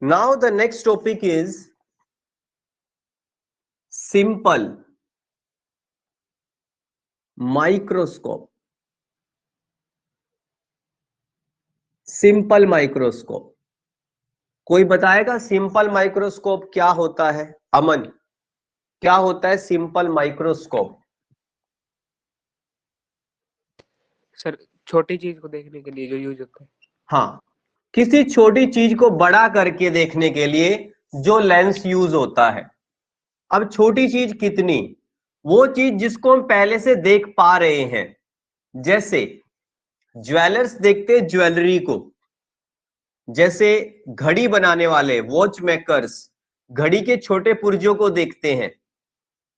Now the next topic is simple microscope. Simple microscope, कोई बताएगा simple microscope क्या होता है? अमन, क्या होता है सिंपल माइक्रोस्कोप? सर छोटी चीज को देखने के लिए जो यूज होता है। हाँ, किसी छोटी चीज को बड़ा करके देखने के लिए जो लेंस यूज होता है। अब छोटी चीज कितनी? वो चीज जिसको हम पहले से देख पा रहे हैं। जैसे ज्वेलर्स देखते हैं ज्वेलरी को, जैसे घड़ी बनाने वाले वॉच मेकर्स घड़ी के छोटे पुर्जों को देखते हैं,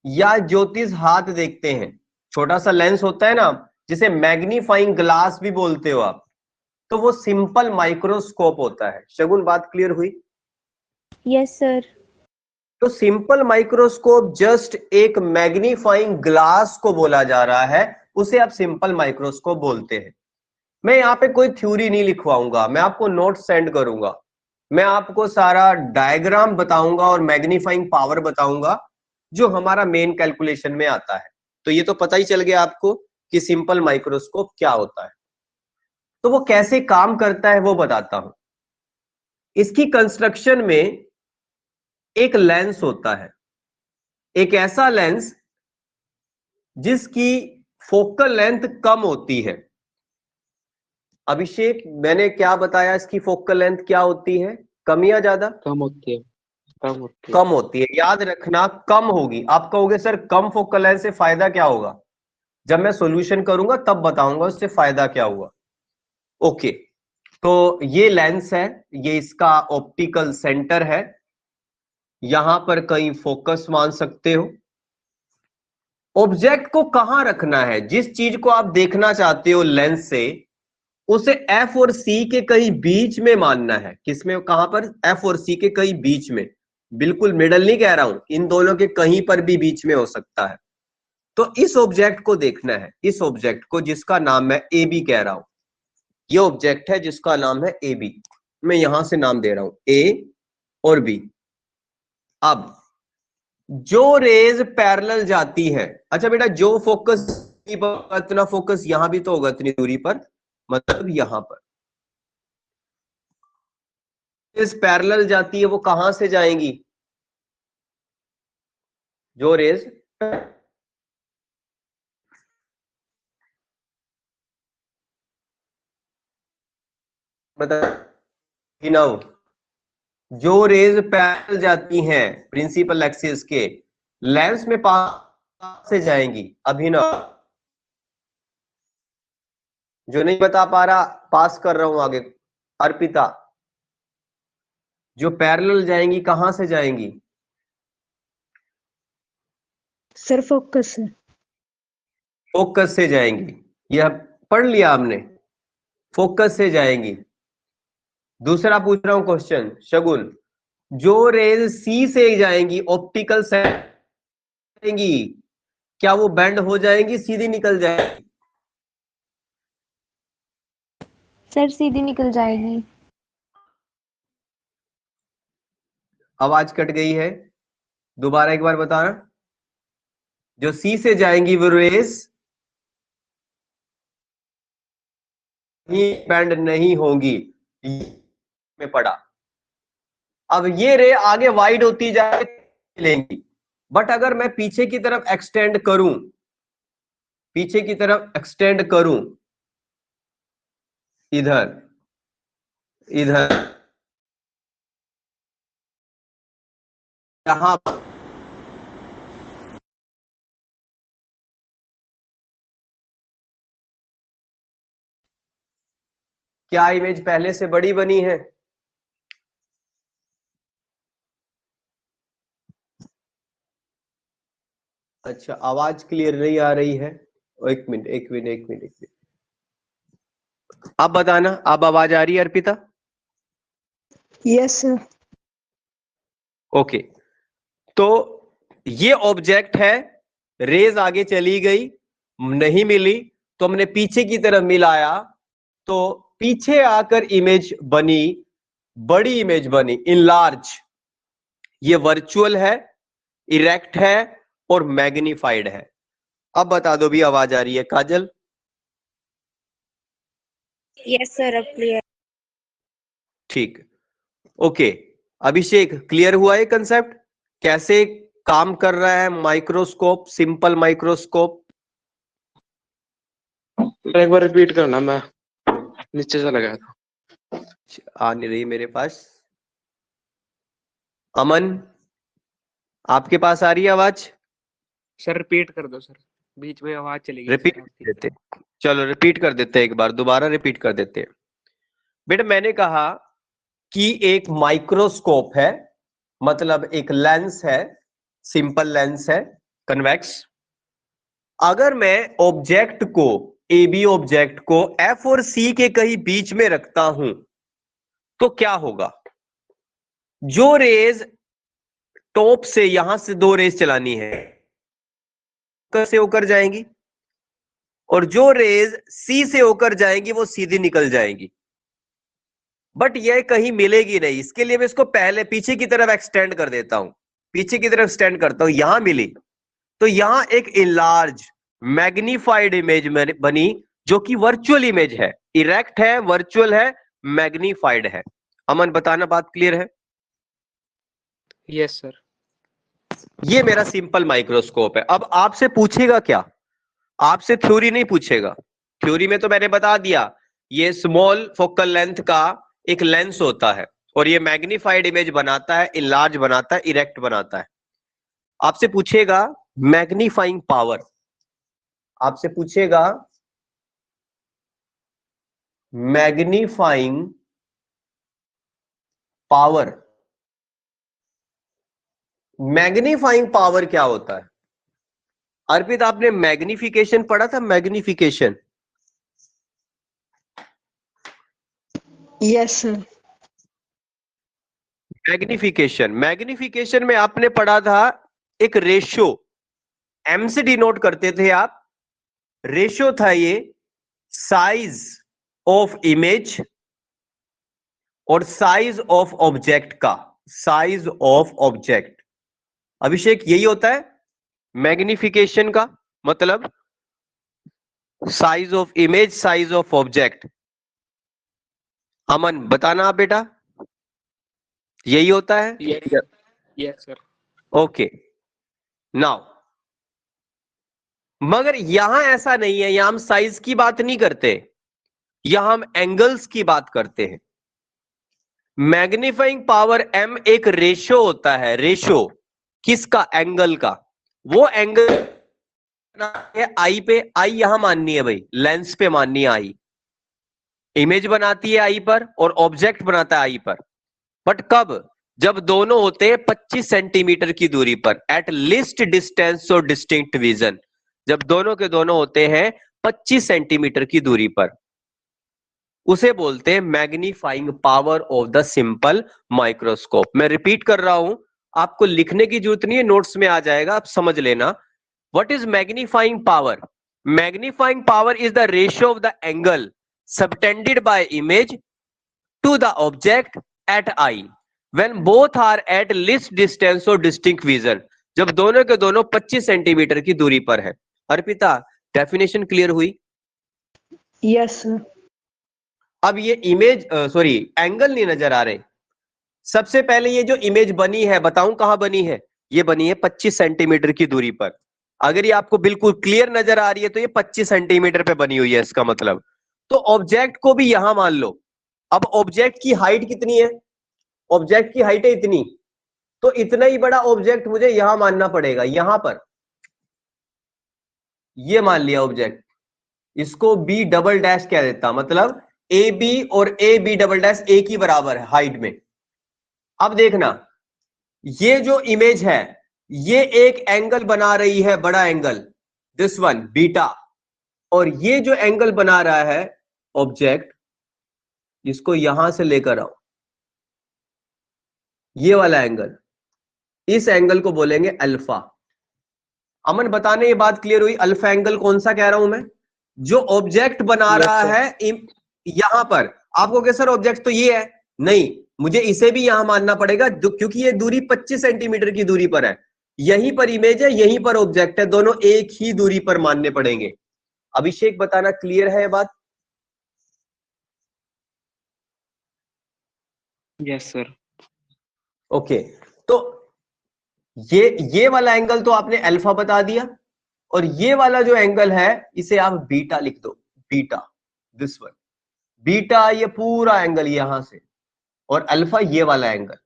या ज्योतिष हाथ देखते हैं। छोटा सा लेंस होता है ना, जिसे मैग्नीफाइंग ग्लास भी बोलते हो आप, तो वो सिंपल माइक्रोस्कोप होता है। शगुन, बात क्लियर हुई? Yes sir. तो सिंपल माइक्रोस्कोप जस्ट एक मैग्नीफाइंग ग्लास को बोला जा रहा है, उसे आप सिंपल माइक्रोस्कोप बोलते हैं। मैं यहाँ पे कोई थ्योरी नहीं लिखवाऊंगा, मैं आपको नोट सेंड करूंगा, मैं आपको सारा डायग्राम बताऊंगा और मैग्नीफाइंग पावर बताऊंगा जो हमारा मेन कैलकुलेशन में आता है। तो ये तो पता ही चल गया आपको कि सिंपल माइक्रोस्कोप क्या होता है। तो वो कैसे काम करता है वो बताता हूं। इसकी कंस्ट्रक्शन में एक लेंस होता है, एक ऐसा लेंस जिसकी फोकल लेंथ कम होती है। अभिषेक, मैंने क्या बताया, इसकी फोकल लेंथ क्या होती है? कम या ज्यादा? कम होती है। कम होती है। याद रखना, कम होगी। आप कहोगे सर कम फोकल लेंथ से फायदा क्या होगा? जब मैं सॉल्यूशन करूंगा तब बताऊंगा उससे फायदा क्या हुआ। ओके, तो ये लेंस है, ये इसका ऑप्टिकल सेंटर है। यहां पर कहीं फोकस मान सकते हो। ऑब्जेक्ट को कहां रखना है? जिस चीज को आप देखना चाहते हो लेंस से, उसे एफ और सी के कहीं बीच में मानना है। किसमें? कहां पर? एफ और सी के कहीं बीच में। बिल्कुल मिडल नहीं कह रहा हूं, इन दोनों के कहीं पर भी बीच में हो सकता है। तो इस ऑब्जेक्ट को देखना है, इस ऑब्जेक्ट को जिसका नाम मैं ए बी कह रहा हूं। ये ऑब्जेक्ट है जिसका नाम है ए बी, मैं यहां से नाम दे रहा हूं ए और बी। अब जो रेज पैरेलल जाती है, अच्छा बेटा, जो फोकस इतना फोकस यहां भी तो होगा इतनी दूरी पर, मतलब यहां पर रेज पैरेलल जाती है, वो कहां से जाएंगी? जो रेज मतलब जो रेज पैरेलल जाती हैं प्रिंसिपल एक्सिस के, लेंस में पास से जाएंगी। अभिनव, जो नहीं बता पा रहा पास कर रहा हूं आगे। अर्पिता, जो पैरेलल जाएंगी कहां से जाएंगी? सर फोकस से। फोकस से जाएंगी। यह पढ़ लिया हमने, फोकस से जाएंगी। दूसरा पूछ रहा हूं क्वेश्चन, शगुन, जो रेज सी से जाएंगी ऑप्टिकल जाएंगी, क्या वो बेंड हो जाएंगी, सीधी निकल जाएंगी? सर सीधी निकल जाएगी। आवाज कट गई है, दोबारा एक बार बताना। जो सी से जाएंगी वो रेस बेंड नहीं होंगी, में पड़ा। अब ये रे आगे वाइड होती जाएगी, बट अगर मैं पीछे की तरफ एक्सटेंड करूं, पीछे की तरफ एक्सटेंड करूं, इधर इधर यहां, क्या इमेज पहले से बड़ी बनी है? अच्छा, आवाज क्लियर नहीं आ रही है। एक मिनट एक मिनट एक मिनट एक मिनट, आप बताना, अब आवाज आ रही है अर्पिता? Yes sir. ओके, तो ये ऑब्जेक्ट है, रेज आगे चली गई, नहीं मिली, तो हमने पीछे की तरफ मिलाया, तो पीछे आकर इमेज बनी बड़ी इमेज बनी, इनलार्ज। ये वर्चुअल है, इरेक्ट है और मैग्निफाइड है। अब बता दो भी, आवाज आ रही है काजल? यस सर, अब क्लियर। ठीक, ओके। अभिषेक, क्लियर हुआ ये कंसेप्ट कैसे काम कर रहा है माइक्रोस्कोप, सिंपल माइक्रोस्कोप? एक बार रिपीट करना, मैं नीचे चला गया था। आ नहीं रही मेरे पास। अमन, आपके पास आ रही है आवाज? सर रिपीट कर दो सर, बीच में आवाज चली गई रिपीट सर आपकी। कर देते, चलो रिपीट कर देते हैं, एक बार दोबारा रिपीट कर देते हैं। बेटा मैंने कहा कि एक माइक्रोस्कोप है, मतलब एक लेंस है, सिंपल लेंस है, कन्वेक्स। अगर मैं ऑब्जेक्ट को, ए बी ऑब्जेक्ट को एफ और सी के कहीं बीच में रखता हूं तो क्या होगा? जो रेज टॉप से, यहां से दो रेज चलानी है, से होकर जाएंगी, और जो रेज सी से होकर जाएंगी वो सीधी निकल जाएंगी। बट यह कहीं मिलेगी नहीं, इसके लिए मैं इसको पहले पीछे की तरफ एक्सटेंड कर देता हूं, पीछे की तरफ एक्सटेंड करता हूं, यहां मिली तो यहां एक इनलार्ज मैग्नीफाइड इमेज बनी, जो कि वर्चुअल इमेज है, इरेक्ट है, वर्चुअल है, मैग्नीफाइड है। अमन बताना, बात क्लियर है? Yes sir. ये मेरा सिंपल माइक्रोस्कोप है। अब आपसे पूछेगा क्या? आपसे थ्योरी नहीं पूछेगा। थ्योरी में तो मैंने बता दिया, ये स्मॉल फोकल लेंथ का एक लेंस होता है और ये मैग्नीफाइड इमेज बनाता है, इनलार्ज बनाता है, इरेक्ट बनाता है। आपसे पूछेगा मैग्नीफाइंग पावर, आपसे पूछेगा मैग्नीफाइंग पावर। मैग्नीफाइंग पावर क्या होता है? अर्पित, आपने मैग्निफिकेशन पढ़ा था? मैग्निफिकेशन? Yes sir. मैग्निफिकेशन में आपने पढ़ा था एक रेशो, एम से डिनोट करते थे आप। रेशो था ये साइज ऑफ इमेज और साइज ऑफ ऑब्जेक्ट का, साइज ऑफ ऑब्जेक्ट। अभिषेक, यही होता है मैग्निफिकेशन का मतलब, size of image, size of object. Aman बताना आप बेटा, यही होता है? Yes sir. ओके, नाउ मगर यहां ऐसा नहीं है, यहां हम साइज की बात नहीं करते, यहां हम एंगल्स की बात करते हैं। मैग्नीफाइंग पावर m एक रेशो होता है, रेशो किसका? एंगल का। वो एंगल है आई पे, आई यहां माननी है भाई, लेंस पे माननी है आई। इमेज बनाती है आई पर और ऑब्जेक्ट बनाता है आई पर। बट कब? जब दोनों होते हैं 25 सेंटीमीटर की दूरी पर, एट लिस्ट डिस्टेंस और डिस्टिंक्ट विजन। जब दोनों के दोनों होते हैं 25 सेंटीमीटर की दूरी पर, उसे बोलते हैं magnifying power of the simple microscope. मैं रिपीट कर रहा हूं, आपको लिखने की जरूरत नहीं है, नोट्स में आ जाएगा, आप समझ लेना। What is magnifying power? Magnifying power is the ratio of the angle subtended by image to the object at eye when both are at least distance और डिस्टिंक्ट विजन। जब दोनों के दोनों 25 सेंटीमीटर की दूरी पर है। अर्पिता, डेफिनेशन क्लियर हुई? Yes sir. अब ये इमेज, सॉरी एंगल नहीं नजर आ रहे। सबसे पहले ये जो इमेज बनी है, बताऊं कहां बनी है? ये बनी है 25 सेंटीमीटर की दूरी पर। अगर ये आपको बिल्कुल क्लियर नजर आ रही है तो ये 25 सेंटीमीटर पे बनी हुई है, इसका मतलब। तो ऑब्जेक्ट को भी यहां मान लो। अब ऑब्जेक्ट की हाइट कितनी है? ऑब्जेक्ट की हाइट है इतनी, तो इतना ही बड़ा ऑब्जेक्ट मुझे यहां मानना पड़ेगा, यहां पर। ये मान लिया ऑब्जेक्ट, इसको बी डबल डैश कह देता, मतलब ए बी और ए बी डबल डैश एक ही बराबर है हाइट में। अब देखना, ये जो इमेज है ये एक एंगल बना रही है, बड़ा एंगल, दिस वन बीटा। और ये जो एंगल बना रहा है ऑब्जेक्ट, इसको यहां से लेकर आओ, ये वाला एंगल, इस एंगल को बोलेंगे अल्फा। अमन बताने, ये बात क्लियर हुई? अल्फा एंगल कौन सा कह रहा हूं मैं? जो ऑब्जेक्ट बना रहा है यहां पर। आपको क्या सर ऑब्जेक्ट तो ये है? नहीं, मुझे इसे भी यहां मानना पड़ेगा क्योंकि ये दूरी 25 सेंटीमीटर की दूरी पर है, यहीं पर इमेज है, यहीं पर ऑब्जेक्ट है, दोनों एक ही दूरी पर मानने पड़ेंगे। अभिषेक बताना क्लियर है ये बात? Yes sir. ओके, तो ये वाला एंगल तो आपने अल्फा बता दिया, और ये वाला जो एंगल है इसे आप बीटा लिख दो, बीटा, दिस वन, बीटा ये पूरा एंगल यहां से, और अल्फा ये वाला एंगल,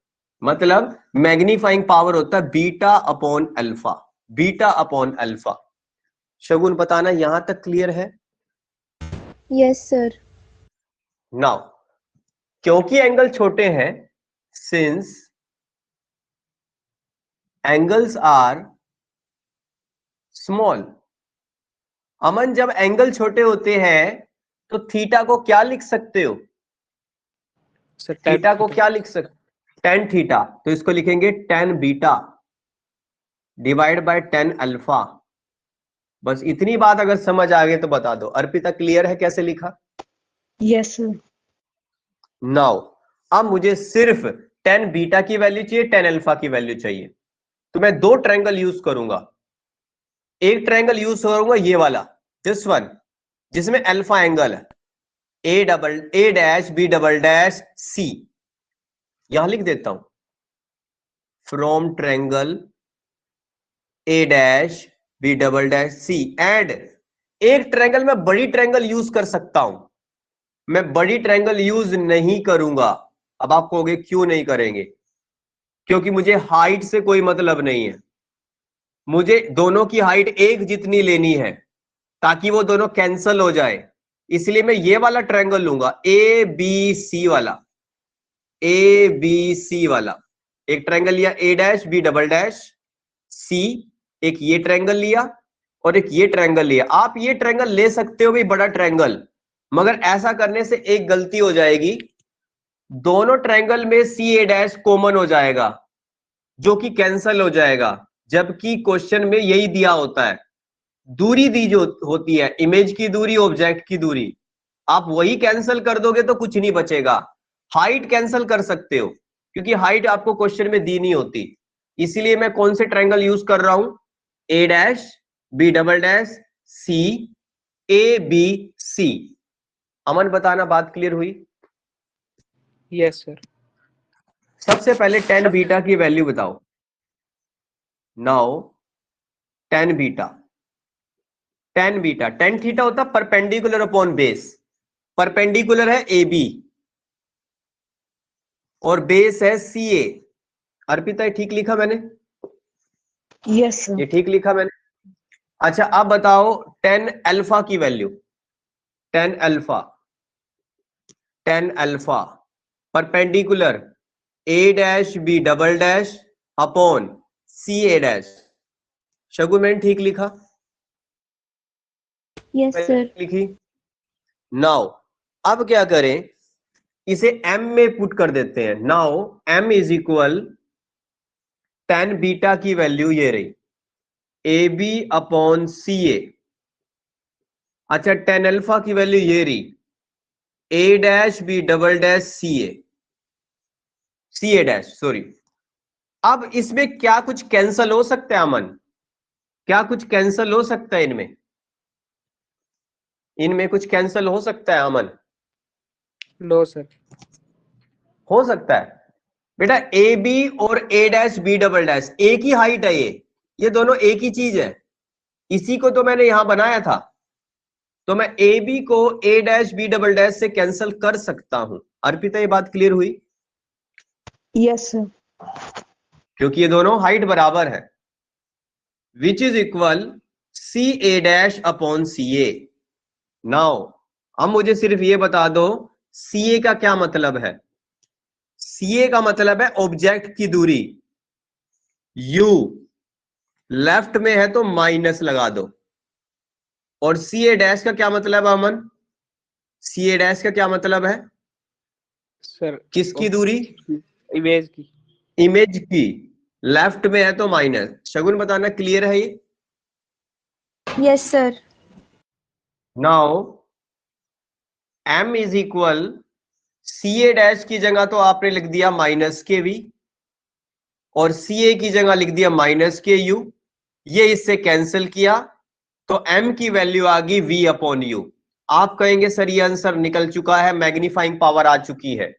मतलब मैग्नीफाइंग पावर होता है beta upon alpha, beta upon alpha. Shagun बताना यहां तक क्लियर है? Yes, sir. नाउ क्योंकि एंगल छोटे हैं, since angles are small, Aman जब एंगल छोटे होते हैं तो थीटा को क्या लिख सकते हो? सर थीटा को क्या लिख सकते? टेन थीटा, तो इसको लिखेंगे tan beta divide by tan alpha. बस इतनी बात अगर समझ आ गई तो बता दो। अर्पिता क्लियर है कैसे लिखा? Yes, sir. नाउ अब मुझे सिर्फ टेन बीटा की वैल्यू चाहिए, टेन अल्फा की वैल्यू चाहिए, तो मैं दो ट्रायंगल यूज करूंगा। एक ट्रायंगल यूज करूंगा ये वाला, दिस वन, जिसमें अल्फा एंगल है, A dash B double dash C, यहां लिख देता हूं, from triangle A dash B double dash C and एक ट्रायंगल में बड़ी ट्रायंगल यूज कर सकता हूं, मैं बड़ी ट्रायंगल यूज नहीं करूंगा। अब आप कहोगे क्यों नहीं करेंगे? क्योंकि मुझे हाइट से कोई मतलब नहीं है, मुझे दोनों की हाइट एक जितनी लेनी है ताकि वो दोनों कैंसल हो जाए, इसलिए मैं ये वाला ट्रायंगल लूंगा, ए बी सी वाला, ए बी सी वाला। एक ट्रायंगल लिया ए डैश बी डबल डैश सी, एक ये ट्रायंगल लिया और एक ये ट्रायंगल लिया। आप ये ट्रायंगल ले सकते हो भी बड़ा ट्रायंगल, मगर ऐसा करने से एक गलती हो जाएगी, दोनों ट्रायंगल में सी ए डैश कॉमन हो जाएगा जो कि कैंसल हो जाएगा, जबकि क्वेश्चन में यही दिया होता है, दूरी दी जो होती है, इमेज की दूरी, ऑब्जेक्ट की दूरी, आप वही कैंसिल कर दोगे तो कुछ नहीं बचेगा। हाइट कैंसिल कर सकते हो क्योंकि हाइट आपको क्वेश्चन में दी नहीं होती, इसीलिए मैं कौन से ट्रायंगल यूज कर रहा हूं, A dash B double dash C, A B C. Aman बताना बात क्लियर हुई? Yes sir. सबसे पहले टेन बीटा की वैल्यू बताओ। Now tan beta, tan beta, tan theta होता परपेंडिकुलर अपॉन बेस, परपेंडिकुलर है ए बी और बेस है सी ए। अर्पिता ठीक लिखा मैंने? Yes, sir. ये ठीक लिखा मैंने? अच्छा अब बताओ टेन अल्फा की value, tan alpha, tan alpha perpendicular A dash B double dash upon C A dash. Shagun मैंने ठीक लिखा? Yes, sir. लिखी। नाउ अब क्या करें, इसे m में पुट कर देते हैं। Now m is equal tan beta की वैल्यू ये रही, ए बी अपॉन सी ए। अच्छा टेन अल्फा की वैल्यू ये रही, ए dash B double dash C A, C A dash sorry. अब इसमें क्या कुछ कैंसल हो सकता है अमन? क्या कुछ कैंसल हो सकता है इनमें? इनमें कुछ कैंसल हो सकता है अमन? No sir. हो सकता है बेटा, ए बी और ए डैश बी डबल डैश एक ही हाइट है, ये दोनों एक ही चीज है, इसी को तो मैंने यहां बनाया था, तो मैं ए बी को ए डैश बी डबल डैश से कैंसिल कर सकता हूं। अर्पिता ये बात क्लियर हुई? Yes, sir. क्योंकि ये दोनों हाइट बराबर है, which is equal C A dash upon C A. Now अब मुझे सिर्फ ये बता दो सी ए का क्या मतलब है। सी ए का मतलब है ऑब्जेक्ट की दूरी, यू लेफ्ट में है तो माइनस लगा दो, और सी ए डैश का क्या मतलब है अमन? सी ए डैश का क्या मतलब है? सर किसकी दूरी? इमेज की। इमेज की, लेफ्ट में है तो माइनस। शगुन बताना क्लियर है ये? Yes, sir. Now m is equal C A dash की जगह तो आपने लिख दिया माइनस के वी और सी ए की जगह लिख दिया माइनस के यू, ये इससे कैंसिल किया तो m की वैल्यू आ गई v अपॉन यू। आप कहेंगे सर ये आंसर निकल चुका है, मैग्नीफाइंग पावर आ चुकी है,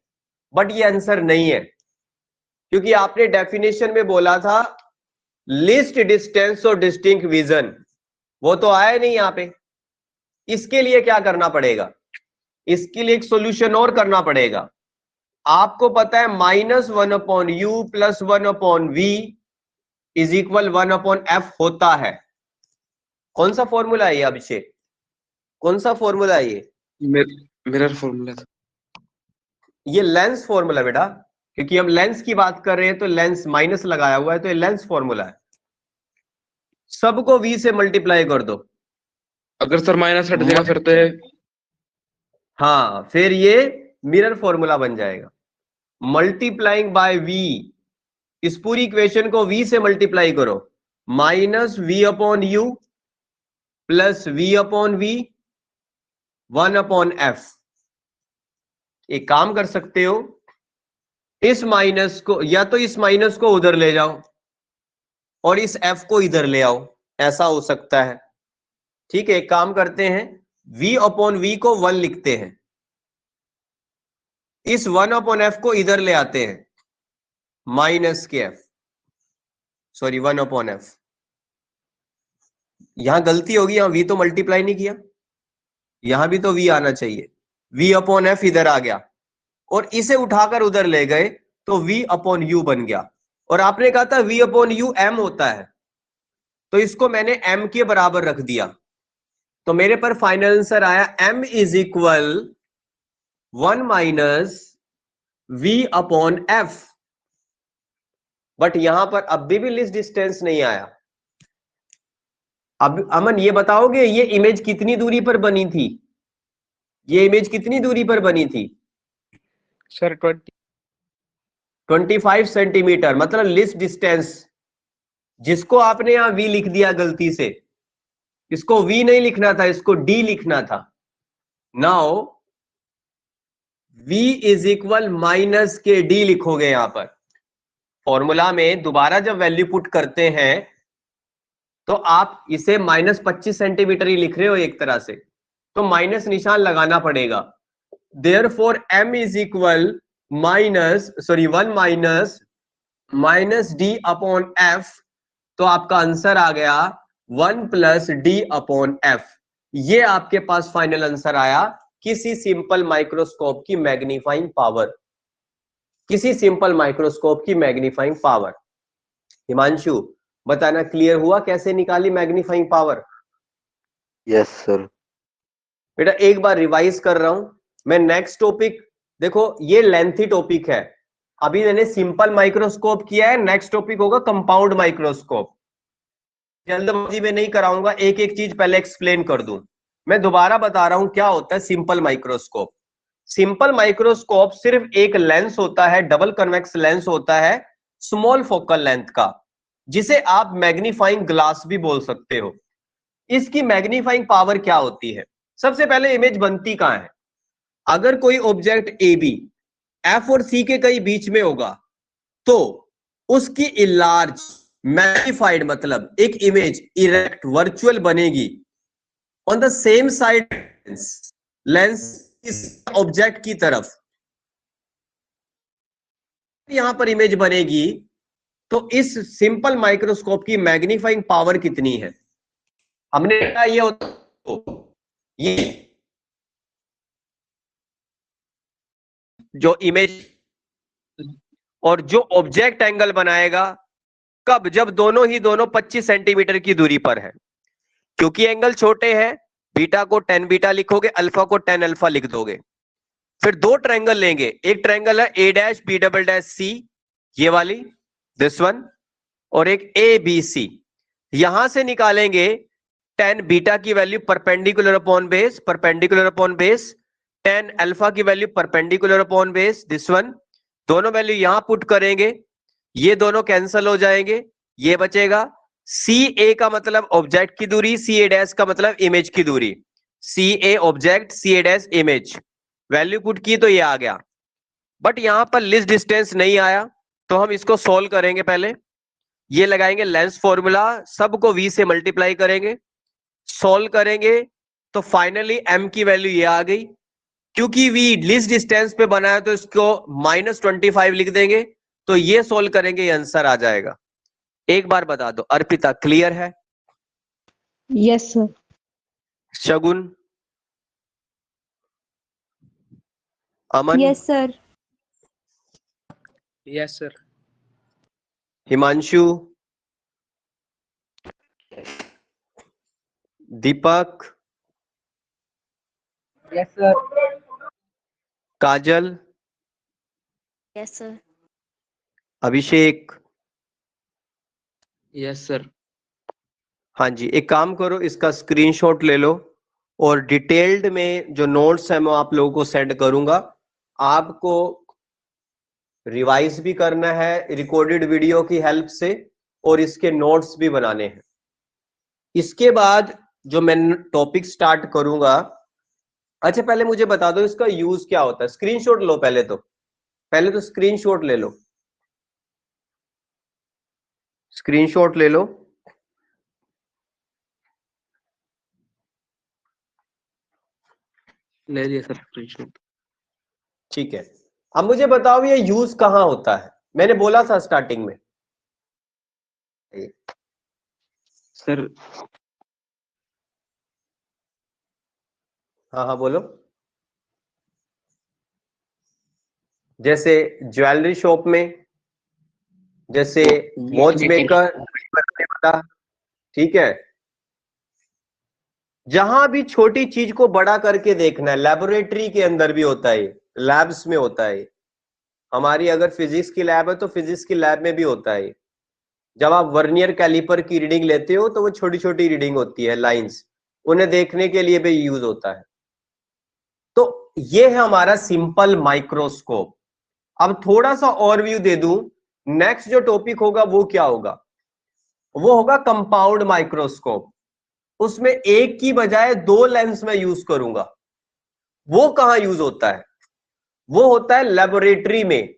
बट ये आंसर नहीं है, क्योंकि आपने डेफिनेशन में बोला था लिस्ट डिस्टेंस और डिस्टिंक्ट विजन, वो तो आया नहीं यहां पे। इसके लिए क्या करना पड़ेगा, इसके लिए एक सॉल्यूशन और करना पड़ेगा। आपको पता है -1 upon u plus 1 upon v is equal 1 upon f होता है। कौन सा फॉर्मूला है ये अभिषेक, कौन सा फॉर्मूला है ये? मिरर फॉर्मूला था। ये लेंस फॉर्मूला बेटा, क्योंकि हम लेंस की बात कर रहे हैं तो लेंस माइनस लगाया हुआ है तो ये लेंस फॉर्मूला है। सबको v से मल्टीप्लाई कर दो। अगर सर माइनस हट जाएगा फिर तो हाँ, फिर ये मिरर फॉर्मूला बन जाएगा। मल्टीप्लाइंग बाय v, इस पूरी इक्वेशन को v से मल्टीप्लाई करो, minus v upon u plus v upon v 1 upon f. एक काम कर सकते हो, इस माइनस को या तो इस माइनस को उधर ले जाओ और इस f को इधर ले आओ, ऐसा हो सकता है। ठीक है, एक काम करते हैं, v अपॉन वी को 1 लिखते हैं, इस 1 अपॉन एफ को इधर ले आते हैं, माइनस के एफ, सॉरी 1 अपॉन एफ। यहां गलती होगी, यहां v तो मल्टीप्लाई नहीं किया, यहां भी तो v आना चाहिए। v अपॉन एफ इधर आ गया और इसे उठाकर उधर ले गए तो v अपॉन यू बन गया। और आपने कहा था v अपॉन यू m होता है, तो इसको मैंने m के बराबर रख दिया, तो मेरे पर फाइनल आंसर आया m is equal 1 minus v upon F. But यहां पर अब भी लिस्ट डिस्टेंस नहीं आया। अब अमन ये बताओगे ये इमेज कितनी दूरी पर बनी थी, ये इमेज कितनी दूरी पर बनी थी? सर 25 सेंटीमीटर, मतलब लिस्ट डिस्टेंस, जिसको आपने यहां v लिख दिया गलती से, इसको v नहीं लिखना था, इसको d लिखना था। Now v is equal minus के d लिखोगे यहां पर। फॉर्मूला में दोबारा जब वैल्यू पुट करते हैं तो आप इसे -25 सेंटीमीटर ही लिख रहे हो एक तरह से, तो माइनस निशान लगाना पड़ेगा। Therefore m is equal minus d upon f, तो आपका आंसर आ गया 1 प्लस d अपॉन f। ये आपके पास फाइनल आंसर आया किसी सिंपल माइक्रोस्कोप की मैग्नीफाइंग पावर, किसी सिंपल माइक्रोस्कोप की मैग्नीफाइंग पावर। हिमांशु बताना क्लियर हुआ कैसे निकाली मैग्नीफाइंग पावर? Yes sir. बेटा एक बार रिवाइज कर रहा हूं मैं, नेक्स्ट टॉपिक देखो, ये लेंथी टॉपिक है, अभी मैंने सिंपल माइक्रोस्कोप किया है, नेक्स्ट टॉपिक होगा कंपाउंड माइक्रोस्कोप। जल्दबाजी में नहीं कराऊंगा, एक एक चीज पहले एक्सप्लेन कर दूं। मैं दोबारा बता रहा हूं क्या होता है सिंपल माइक्रोस्कोप। सिंपल माइक्रोस्कोप सिर्फ एक लेंस होता है, डबल कन्वेक्स लेंस होता है स्मॉल फोकल लेंथ का, जिसे आप मैग्नीफाइंग ग्लास भी बोल सकते हो। इसकी मैग्नीफाइंग पावर क्या होती है? सबसे पहले इमेज बनती कहां है? अगर कोई ऑब्जेक्ट ए बी एफ और सी के कहीं बीच में होगा तो उसकी इलार्ज मैग्नीफाइड, मतलब एक इमेज इरेक्ट वर्चुअल बनेगी on the same side lens इस ऑब्जेक्ट की तरफ। यहां पर इमेज बनेगी तो इस सिंपल माइक्रोस्कोप की मैग्नीफाइंग पावर कितनी है? हमने कहा ये होता ये जो इमेज और जो ऑब्जेक्ट एंगल बनाएगा कब? जब दोनों 25 सेंटीमीटर की दूरी पर है। क्योंकि एंगल छोटे हैं, बीटा को 10 बीटा लिखोगे, अल्फा को 10 अल्फा लिख दोगे। फिर दो ट्रायंगल लेंगे, एक ट्रायंगल है A dash B double dash सी, ये वाली दिस वन, और एक ए बी सी। यहां से निकालेंगे 10 बीटा की value perpendicular upon base, perpendicular upon base, 10 alpha की value perpendicular upon base, this one. दोनों वैल्यू यहां पुट करेंगे, ये दोनों कैंसिल हो जाएंगे, ये बचेगा। सी ए का मतलब ऑब्जेक्ट की दूरी, सी ए डैश का मतलब इमेज की दूरी। C A object, C A dash image, value put की तो ये आ गया। बट यहां पर लिस्ट डिस्टेंस नहीं आया, तो हम इसको सोल्व करेंगे। पहले ये लगाएंगे लेंस फॉर्मूला, सबको v से मल्टीप्लाई करेंगे, सोल्व करेंगे, तो फाइनली m की वैल्यू ये आ गई। क्योंकि v लिस्ट डिस्टेंस पे बना है तो इसको -25 लिख देंगे, तो ये सोल्व करेंगे, ये आंसर आ जाएगा। एक बार बता दो अर्पिता, क्लियर है? Yes, sir. Shagun, Aman, Yes, sir. Yes sir. Himanshu, Deepak, Yes, sir. Kajal, Yes, sir. Abhishek. Yes sir. हाँ जी, एक काम करो, इसका स्क्रीनशॉट ले लो और डिटेल्ड में जो नोट्स है मैं आप लोगों को सेंड करूंगा। आपको रिवाइज भी करना है रिकॉर्डेड वीडियो की हेल्प से, और इसके नोट्स भी बनाने हैं। इसके बाद जो मैं टॉपिक स्टार्ट करूंगा, अच्छा पहले मुझे बता दो इसका यूज क्या होता है। स्क्रीनशॉट लो पहले तो स्क्रीनशॉट ले लो, स्क्रीनशॉट ले लो। ले लिया सर स्क्रीनशॉट। ठीक है, अब मुझे बताओ ये यूज कहां होता है। मैंने बोला था स्टार्टिंग में सर हाँ हाँ बोलो। जैसे ज्वेलरी शॉप में, जैसे वॉच मेकर बनाने वाला, ठीक है, जहां भी छोटी चीज को बड़ा करके देखना है। लेबोरेटरी के अंदर भी होता है, लैब्स में होता है। हमारी अगर फिजिक्स की लैब है तो फिजिक्स की लैब में भी होता है। जब आप वर्नियर कैलिपर की रीडिंग लेते हो तो वो छोटी छोटी रीडिंग होती है, लाइंस, उन्हें देखने के लिए भी यूज होता है। तो ये है हमारा सिंपल माइक्रोस्कोप। अब थोड़ा सा और व्यू दे दूं, नेक्स्ट जो टॉपिक होगा वो क्या होगा, वो होगा कंपाउंड माइक्रोस्कोप। उसमें एक की बजाय 2 लेंस में यूज करूंगा। वो कहां यूज होता है, वो होता है लेबोरेटरी में,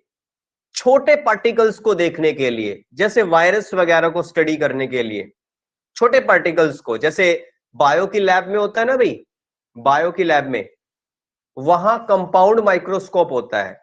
छोटे पार्टिकल्स को देखने के लिए, जैसे वायरस वगैरह को स्टडी करने के लिए, छोटे पार्टिकल्स को, जैसे बायो की लैब में होता है ना भाई, बायो की लैब में वहां कंपाउंड माइक्रोस्कोप होता है।